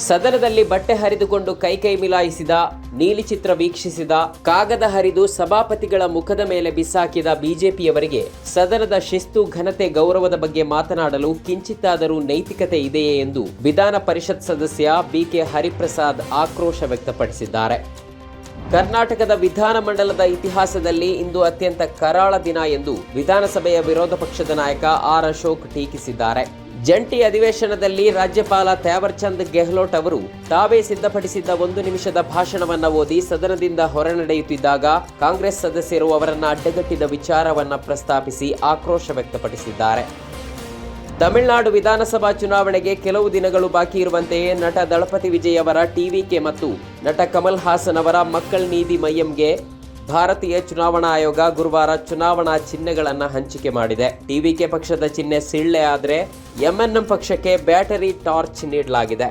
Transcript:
ಸದನದಲ್ಲಿ ಬಟ್ಟೆ ಹರಿದುಕೊಂಡು ಕೈ ಮಿಲಾಯಿಸಿದ, ನೀಲಿ ಚಿತ್ರ ವೀಕ್ಷಿಸಿದ, ಕಾಗದ ಹರಿದು ಸಭಾಪತಿಗಳ ಮುಖದ ಮೇಲೆ ಬಿಸಾಕಿದ ಬಿಜೆಪಿಯವರಿಗೆ ಸದನದ ಶಿಸ್ತು, ಘನತೆ, ಗೌರವದ ಬಗ್ಗೆ ಮಾತನಾಡಲು ಕಿಂಚಿತ್ತಾದರೂ ನೈತಿಕತೆ ಇದೆಯೇ ಎಂದು ವಿಧಾನ ಪರಿಷತ್ ಸದಸ್ಯ ಬಿಕೆ ಹರಿಪ್ರಸಾದ್ ಆಕ್ರೋಶ ವ್ಯಕ್ತಪಡಿಸಿದ್ದಾರೆ. ಕರ್ನಾಟಕದ ವಿಧಾನಮಂಡಲದ ಇತಿಹಾಸದಲ್ಲಿ ಇಂದು ಅತ್ಯಂತ ಕರಾಳ ದಿನ ಎಂದು ವಿಧಾನಸಭೆಯ ವಿರೋಧ ಪಕ್ಷದ ನಾಯಕ ಆರ್ ಅಶೋಕ್ ಟೀಕಿಸಿದ್ದಾರೆ. ಜಂಟಿ ಅಧಿವೇಶನದಲ್ಲಿ ರಾಜ್ಯಪಾಲ ಥ್ಯಾವರ್ ಚಂದ್ ಗೆಹ್ಲೋಟ್ ಅವರು ತಾವೇ ಸಿದ್ಧಪಡಿಸಿದ್ದ 1 ನಿಮಿಷದ ಭಾಷಣವನ್ನ ಓದಿ ಸದನದಿಂದ ಹೊರನಡೆಯುತ್ತಿದ್ದಾಗ ಕಾಂಗ್ರೆಸ್ ಸದಸ್ಯರು ಅವರನ್ನ ಅಡ್ಡಗಟ್ಟಿದ ವಿಚಾರವನ್ನ ಪ್ರಸ್ತಾಪಿಸಿ ಆಕ್ರೋಶ ವ್ಯಕ್ತಪಡಿಸಿದ್ದಾರೆ. ತಮಿಳುನಾಡು ವಿಧಾನಸಭಾ ಚುನಾವಣೆಗೆ ಕೆಲವು ದಿನಗಳು ಬಾಕಿ ಇರುವಂತೆಯೇ ನಟ ದಳಪತಿ ವಿಜಯ್ ಅವರ ಟಿವಿಕೆ ಮತ್ತು ನಟ ಕಮಲ್ ಹಾಸನ್ ಅವರ ಮಕ್ಕಳ್ ನೀಧಿ ಮಯ್ಯಂಗೆ ಭಾರತೀಯ ಚುನಾವಣಾ ಆಯೋಗ ಗುರುವಾರ ಚುನಾವಣಾ ಚಿಹ್ನೆಗಳನ್ನು ಹಂಚಿಕೆ ಮಾಡಿದೆ. ಟಿವಿಕೆ ಪಕ್ಷದ ಚಿಹ್ನೆ ಸಿಳ್ಳೆ ಆದರೆ ಎಂಎನ್ಎಂ ಪಕ್ಷಕ್ಕೆ ಬ್ಯಾಟರಿ ಟಾರ್ಚ್ ನೀಡಲಾಗಿದೆ.